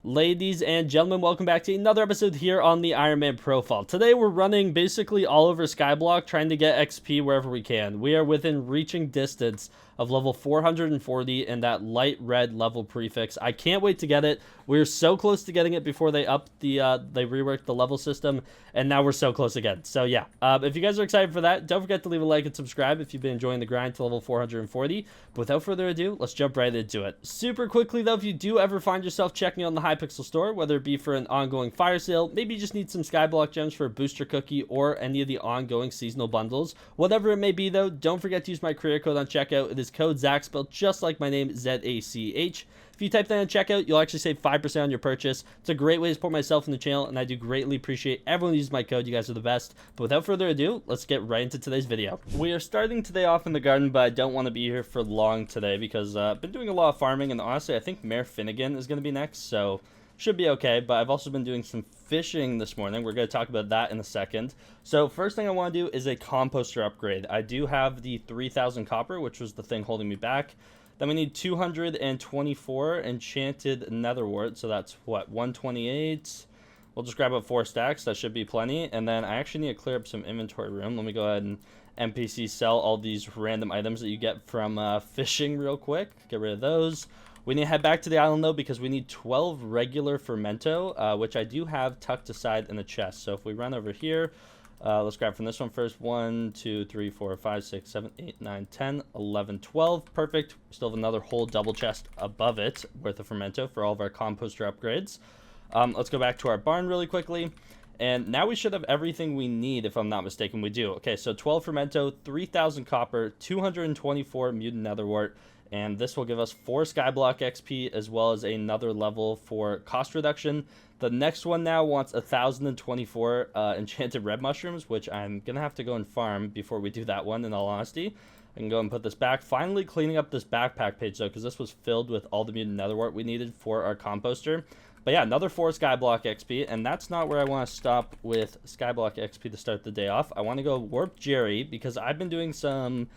Ladies and gentlemen, welcome back to another episode here on the Ironman profile. Today we're running basically all over Skyblock, trying to get XP wherever we can. We are within reaching distance of level 440 and that light red level prefix. I can't wait to get it. We're so close to getting it before they they reworked the level system, and now we're so close again. So yeah, if you guys are excited for that, don't forget to leave a like and subscribe if you've been enjoying the grind to level 440. But without further ado, let's jump right into it. Super quickly though, if you do ever find yourself checking on the Hypixel store, whether it be for an ongoing fire sale, maybe you just need some Skyblock gems for a booster cookie or any of the ongoing seasonal bundles, whatever it may be though, don't forget to use my creator code on checkout. It is code Zach, spelled just like my name, Z-A-C-H. If you type that in checkout, you'll actually save 5% on your purchase. It's a great way to support myself and the channel, and I do greatly appreciate everyone who uses my code. You guys are the best. But without further ado, let's get right into today's video. We are starting today off in the garden, but I don't want to be here for long today because I've been doing a lot of farming, and honestly, I think Mayor Finnegan is going to be next, so should be okay. But I've also been doing some fishing this morning. We're going to talk about that in a second. So first thing I want to do is a composter upgrade. I do have the 3,000 copper, which was the thing holding me back. Then we need 224 enchanted netherwort, so that's what, 128. We'll just grab up 4 stacks. That should be plenty. And then I actually need to clear up some inventory room. Let me go ahead and NPC sell all these random items that you get from fishing real quick. Get rid of those. We need to head back to the island though because we need 12 regular fermento, which I do have tucked aside in the chest. So if we run over here, let's grab from this one first. 1, 2, 3, 4, 5, 6, 7, 8, 9, 10, 11, 12. Perfect. We still have another whole double chest above it worth of fermento for all of our composter upgrades. Let's go back to our barn really quickly. And now we should have everything we need, if I'm not mistaken. We do. Okay, so 12 fermento, 3,000 copper, 224 mutant netherwort, and this will give us 4 Skyblock XP as well as another level for cost reduction. The next one now wants 1,024 enchanted red mushrooms, which I'm going to have to go and farm before we do that one, in all honesty. I can go and put this back. Finally cleaning up this backpack page, though, because this was filled with all the mutant netherwort we needed for our composter. But yeah, another 4 Skyblock XP, and that's not where I want to stop with Skyblock XP to start the day off. I want to go Warp Jerry, because I've been doing some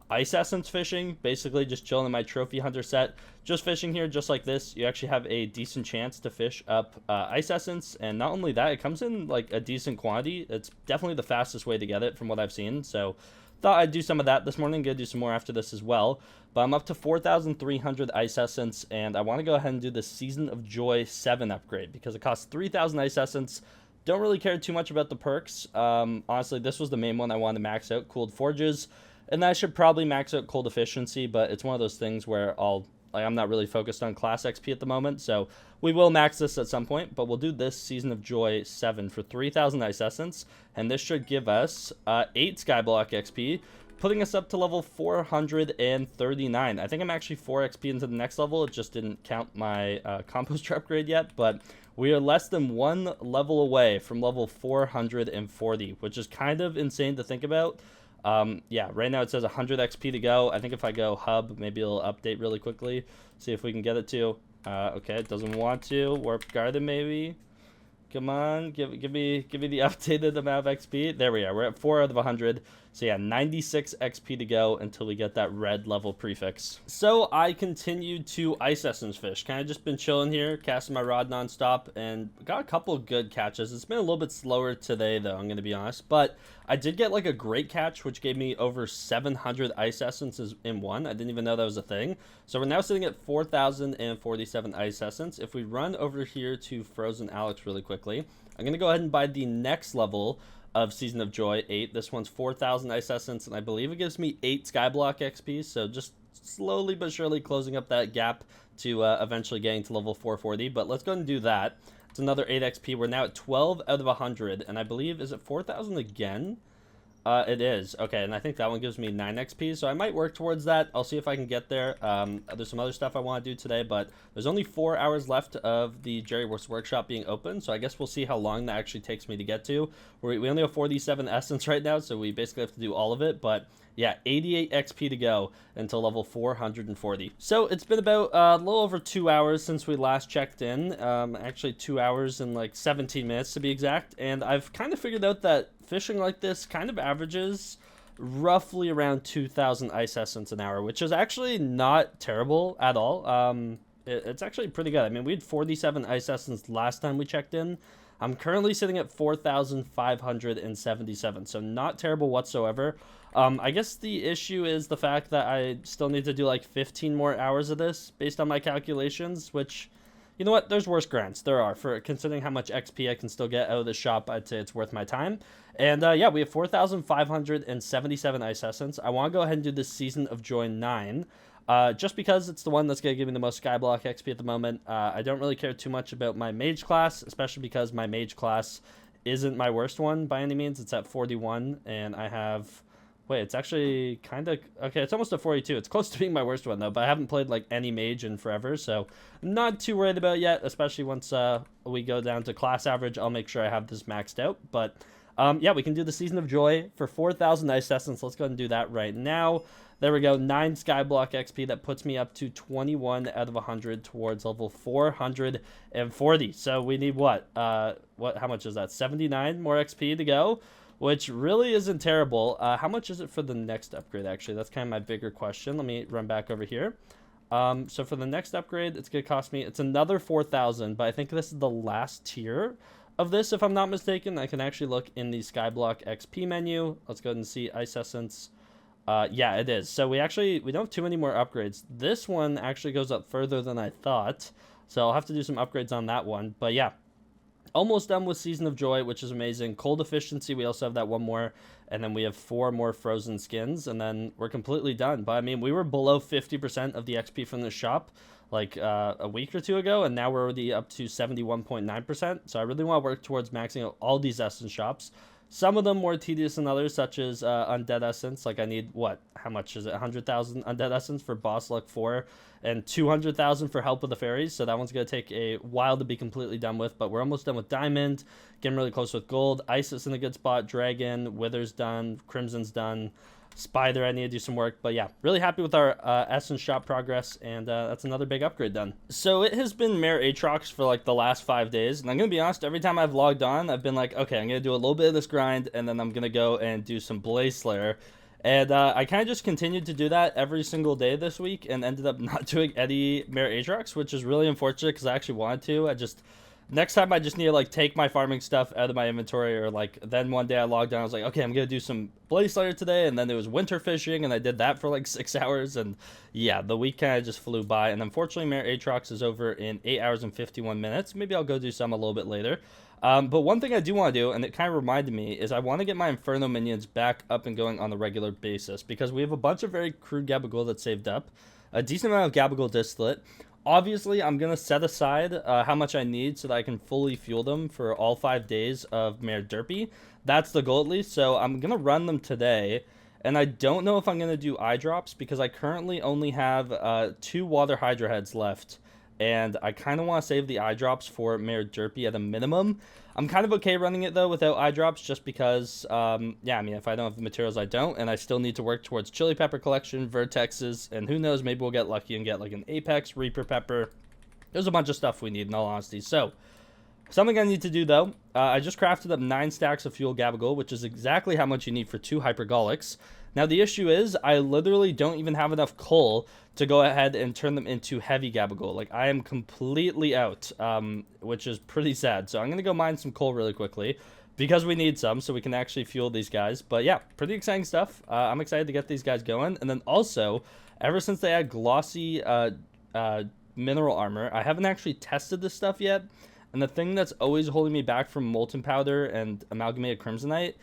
ice essence fishing, basically just chilling in my trophy hunter set. Just fishing here, just like this, you actually have a decent chance to fish up ice essence, and not only that, it comes in like a decent quantity. It's definitely the fastest way to get it from what I've seen, so thought I'd do some of that this morning. Gonna do some more after this as well. But I'm up to 4,300 ice essence, and I want to go ahead and do the Season of Joy 7 upgrade because it costs 3,000 ice essence. Don't really care too much about the perks. Honestly, this was the main one I wanted to max out, Cooled Forges, and I should probably max out Cold Efficiency, but it's one of those things where I'm not really focused on class XP at the moment, so we will max this at some point, but we'll do this Season of Joy 7 for 3,000 ice essence, and this should give us 8 Skyblock XP, putting us up to level 439. I think I'm actually 4 XP into the next level. It just didn't count my composter upgrade yet, but we are less than 1 level away from level 440, which is kind of insane to think about. Yeah, right now it says 100 XP to go. I think if I go hub, maybe it'll update really quickly. See if we can get it to. Okay, it doesn't want to. Warp Garden maybe. Come on, give me the updated amount of XP. There we are. We're at 4 out of 100. So yeah, 96 XP to go until we get that red level prefix. So I continued to ice essence fish. Kind of just been chilling here, casting my rod nonstop, and got a couple of good catches. It's been a little bit slower today though, I'm gonna be honest, but I did get like a great catch, which gave me over 700 ice essences in one. I didn't even know that was a thing. So we're now sitting at 4,047 ice essence. If we run over here to Frozen Alex really quickly, I'm gonna go ahead and buy the next level of Season of Joy 8. This one's 4,000 ice essence, and I believe it gives me 8 Skyblock XP, so just slowly but surely closing up that gap to eventually getting to level 440, but let's go and do that. It's another 8 XP. We're now at 12 out of 100, and I believe, is it 4,000 again? It is. Okay, and I think that one gives me 9 XP, so I might work towards that. I'll see if I can get there. There's some other stuff I want to do today, but there's only 4 hours left of the Jerry Workshop being open, so I guess we'll see how long that actually takes me to get to. We only have 47 essence right now, so we basically have to do all of it, but yeah, 88 XP to go until level 440. So it's been about a little over 2 hours since we last checked in. Actually 2 hours and like 17 minutes to be exact. And I've kind of figured out that fishing like this kind of averages roughly around 2,000 ice essence an hour, which is actually not terrible at all. it's actually pretty good. I mean, we had 47 ice essence last time we checked in. I'm currently sitting at 4,577, so not terrible whatsoever. I guess the issue is the fact that I still need to do like 15 more hours of this based on my calculations, which, you know what, there's worse grinds. There are. For considering how much XP I can still get out of the shop, I'd say it's worth my time. And yeah, we have 4,577 ice essence. I want to go ahead and do this Season of Joy 9. Just because it's the one that's going to give me the most Skyblock XP at the moment. I don't really care too much about my mage class, especially because my mage class isn't my worst one by any means. It's at 41, and I have... Wait, it's actually kind of... Okay, it's almost at 42. It's close to being my worst one, though, but I haven't played, like, any mage in forever, so not too worried about it yet, especially once we go down to class average. I'll make sure I have this maxed out, but... yeah, we can do the Season of Joy for 4,000 ice essence. Let's go ahead and do that right now. There we go, 9 Skyblock XP. That puts me up to 21 out of 100 towards level 440. So we need what? How much is that? 79 more XP to go, which really isn't terrible. How much is it for the next upgrade, actually? That's kind of my bigger question. Let me run back over here. So for the next upgrade, it's going to cost me, it's another 4,000, but I think this is the last tier of this, if I'm not mistaken. I can actually look in the Skyblock XP menu. Let's go ahead and see Ice Essence. Yeah, it is. So we don't have too many more upgrades. This one actually goes up further than I thought, so I'll have to do some upgrades on that one. But yeah, almost done with Season of Joy, which is amazing. Cold Efficiency, we also have that one more, and then we have 4 more frozen skins, and then we're completely done. But I mean, we were below 50% of the XP from the shop like a week or two ago, and now we're already up to 71.9%. So I really want to work towards maxing out all these essence shops. Some of them more tedious than others, such as Undead Essence. Like I need, how much is it? 100,000 Undead Essence for Boss Luck 4 and 200,000 for Help with the Fairies. So that one's going to take a while to be completely done with, but we're almost done with Diamond. Getting really close with Gold. Ice is in a good spot. Dragon, Wither's done. Crimson's done. Spider, I need to do some work, but yeah, really happy with our Essence shop progress, and that's another big upgrade done. So it has been Mare Aatrox for like the last 5 days, and I'm gonna be honest, every time I've logged on, I've been like, okay, I'm gonna do a little bit of this grind, and then I'm gonna go and do some Blaze Slayer, and I kind of just continued to do that every single day this week, and ended up not doing any Mare Aatrox, which is really unfortunate, because I actually wanted to. Next time I just need to like take my farming stuff out of my inventory, or like then one day I logged on, I was like, okay, I'm gonna do some Blaze Slayer today, and then there was winter fishing, and I did that for like 6 hours, and yeah, the week kind of just flew by. And unfortunately, Mare Aatrox is over in 8 hours and 51 minutes. Maybe I'll go do some a little bit later. But one thing I do want to do, and it kind of reminded me, is I want to get my Inferno minions back up and going on a regular basis, because we have a bunch of very crude Gabagool that's saved up, a decent amount of Gabagool distillate. Obviously, I'm going to set aside how much I need so that I can fully fuel them for all 5 days of Mare Derpy. That's the goal, at least. So I'm going to run them today. And I don't know if I'm going to do eye drops, because I currently only have 2 Water Hydra heads left. And I kind of want to save the eye drops for Mare Derpy at a minimum. I'm kind of okay running it, though, without eye drops, just because, yeah, I mean, if I don't have the materials, I don't, and I still need to work towards Chili Pepper Collection, Vertexes, and who knows, maybe we'll get lucky and get, like, an Apex, Reaper Pepper. There's a bunch of stuff we need, in all honesty. So, something I need to do, though, I just crafted up 9 stacks of Fuel Gabagool, which is exactly how much you need for 2 Hypergolics. Now, the issue is, I literally don't even have enough coal to go ahead and turn them into heavy Gabagool. Like, I am completely out, which is pretty sad. So I'm going to go mine some coal really quickly, because we need some, so we can actually fuel these guys. But yeah, pretty exciting stuff. I'm excited to get these guys going. And then also, ever since they add glossy mineral armor, I haven't actually tested this stuff yet. And the thing that's always holding me back from Molten Powder and Amalgamated Crimsonite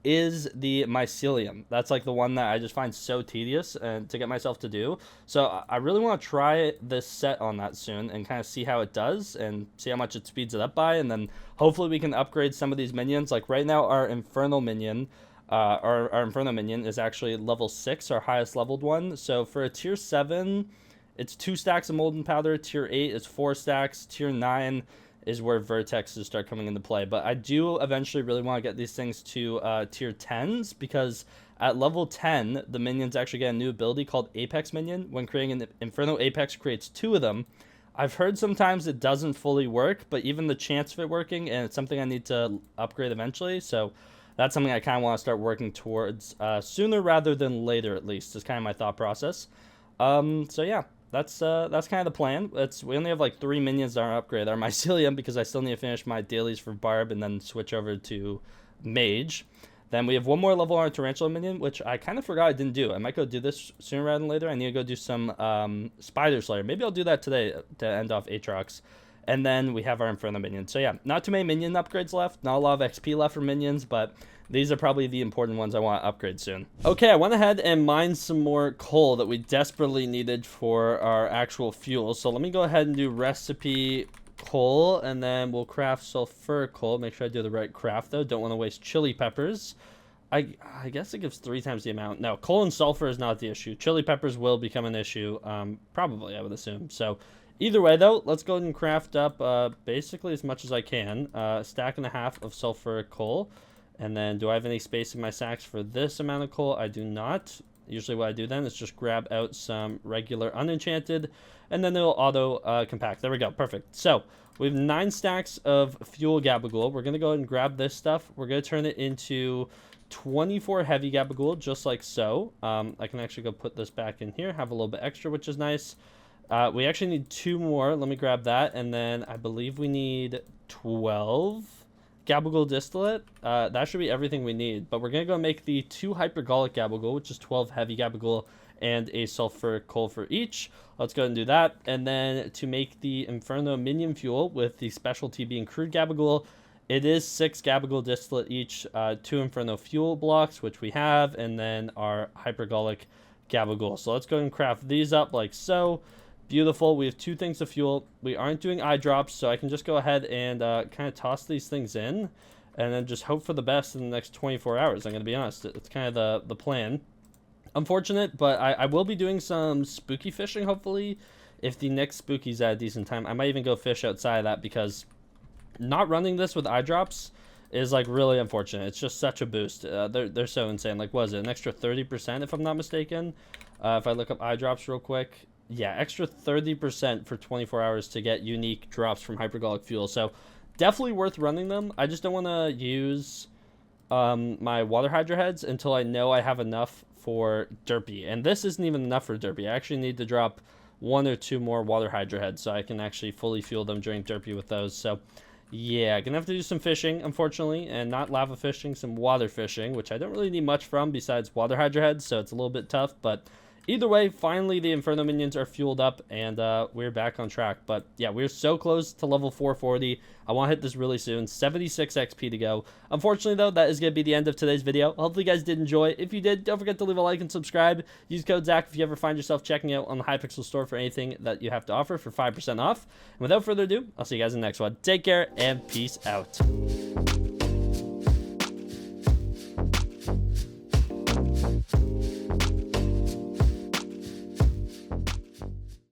is the mycelium. That's like the one that I just find so tedious and to get myself to do. So I really want to try this set on that soon and kind of see how it does and see how much it speeds it up by, and then hopefully we can upgrade some of these minions. Like right now our Inferno minion our Inferno minion is actually level 6, our highest leveled one. So for a tier 7, it's 2 stacks of Molten Powder. Tier 8 is 4 stacks. Tier 9 is where vertexes start coming into play. But I do eventually really want to get these things to tier 10s, because at level 10, the minions actually get a new ability called Apex Minion. When creating an Inferno Apex creates 2 of them. I've heard sometimes it doesn't fully work, but even the chance of it working, and it's something I need to upgrade eventually. So that's something I kind of want to start working towards sooner rather than later, at least, is kind of my thought process. So yeah, that's kind of the plan. We only have like 3 minions that are upgraded. Our mycelium, because I still need to finish my dailies for Barb and then switch over to Mage. Then we have one more level on our Tarantula minion, which I kind of forgot I didn't do. I might go do this sooner rather than later. I need to go do some Spider Slayer. Maybe I'll do that today to end off Aatrox. And then we have our Inferno minion. So yeah, not too many minion upgrades left. Not a lot of XP left for minions, but these are probably the important ones I want to upgrade soon. Okay, I went ahead and mined some more coal that we desperately needed for our actual fuel. So let me go ahead and do recipe coal, and then we'll craft sulfur coal. Make sure I do the right craft, though. Don't want to waste chili peppers. I guess it gives 3 times the amount. No, coal and sulfur is not the issue. Chili peppers will become an issue, probably, I would assume. So either way, though, let's go ahead and craft up basically as much as I can. A stack and a half of sulfur coal. And then do I have any space in my sacks for this amount of coal? I do not. Usually what I do then is just grab out some regular unenchanted, and then it'll auto compact. There we go. Perfect. So we have 9 stacks of fuel gabagool. We're going to go ahead and grab this stuff. We're going to turn it into 24 heavy gabagool, just like so. I can actually go put this back in here, have a little bit extra, which is nice. We actually need 2 more. Let me grab that. And then I believe we need 12 gabagool distillate. That should be everything we need. But we're going to go make the 2 hypergolic gabagool, which is 12 heavy gabagool and a sulfur coal for each. Let's go ahead and do that. And then to make the Inferno minion fuel with the specialty being crude gabagool, it is 6 gabagool distillate each, 2 Inferno fuel blocks, which we have, and then our hypergolic gabagool. So let's go ahead and craft these up like so. Beautiful. We have 2 things of fuel. We aren't doing eye drops, so I can just go ahead and kind of toss these things in and then just hope for the best in the next 24 hours. I'm going to be honest. It's kind of the plan. Unfortunate, but I will be doing some spooky fishing, hopefully. If the next spooky's at a decent time, I might even go fish outside of that, because not running this with eye drops is like really unfortunate. It's just such a boost. They're so insane. Like, what is it? An extra 30% if I'm not mistaken? If I look up eye drops real quick. Yeah, extra 30% for 24 hours to get unique drops from hypergolic fuel. So definitely worth running them. I just don't want to use my water hydra heads until I know I have enough for derpy. And this isn't even enough for derpy. I actually need to drop 1 or 2 more water hydra heads so I can actually fully fuel them during derpy with those. So yeah, gonna have to do some fishing, unfortunately, and not lava fishing, some water fishing, which I don't really need much from besides water hydra heads, so it's a little bit tough. But either way, finally the Inferno minions are fueled up, and we're back on track. But yeah, we're so close to level 440. I want to hit this really soon. 76 XP to go. Unfortunately, though, that is going to be the end of today's video. Hopefully, you guys did enjoy. If you did, don't forget to leave a like and subscribe. Use code Zach if you ever find yourself checking out on the Hypixel store for anything that you have to offer for 5% off. And without further ado, I'll see you guys in the next one. Take care, and peace out.